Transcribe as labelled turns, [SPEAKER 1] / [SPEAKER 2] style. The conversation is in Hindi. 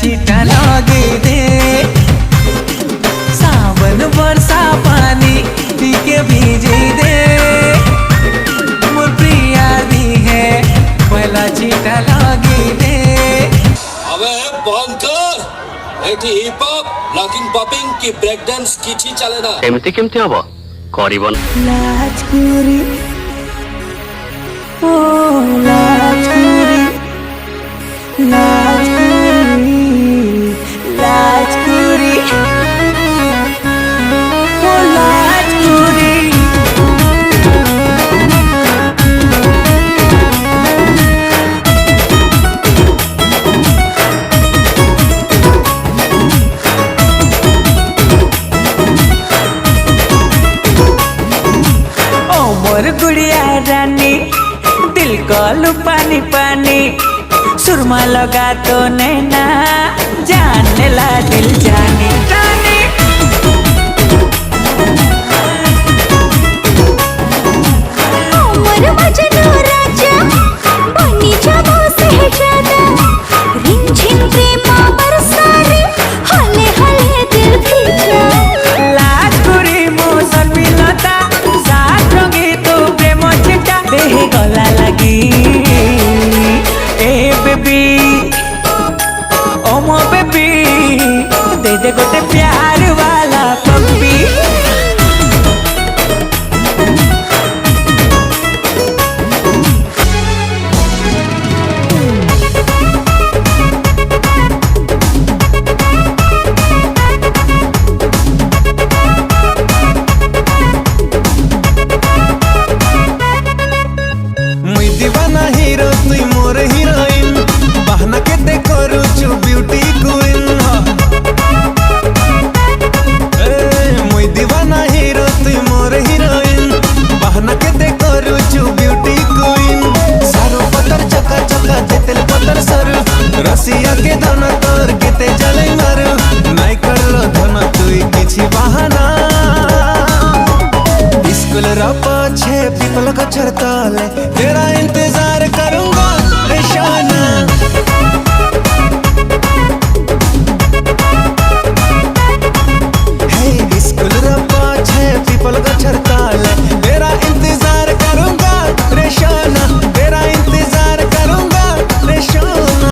[SPEAKER 1] छीटा लगे दे। सावन वर्षा पानी पी के भीजे दे। मोर प्रिया दी है पहला छीटा लगे दे।
[SPEAKER 2] अबे बंद कर eighty hip hop locking popping की ब्रेक डांस किछि चले ना
[SPEAKER 3] एमती केमती हबो करिबन
[SPEAKER 1] लाजकुरी ओ लाजकुरी लाजकुरी लाजकुरी ओ लाजकुरी। मोर गुड़िया रानी दिल को लू पानी पानी सुरमा लगा तो नैना जानने ला दिल जानी रानी।
[SPEAKER 4] मोर मजनू राजा बनी जाबो सहजादा रिमझिम प्रेमा बरसा रे हले हले दिल भीजा।
[SPEAKER 1] लाजकुरी मौसम मिलता साथ रंगी तो प्रेम चिटा देह गला लगी। ए बेबी ओ मो बेबी दे दे गोटे प्यार वाला पप्पी।
[SPEAKER 5] मुई दीवाना हीरो तुई मोर हीरोइन बहना केते करूछु ब्यूटी क्वीन। मुई दीवाना हीरो तुई मोर हीरोइन बहना केते करूछु ब्यूटी क्वीन। सारो पतर चका चका तेल पतर सर रसिया के दाना तोर केते जले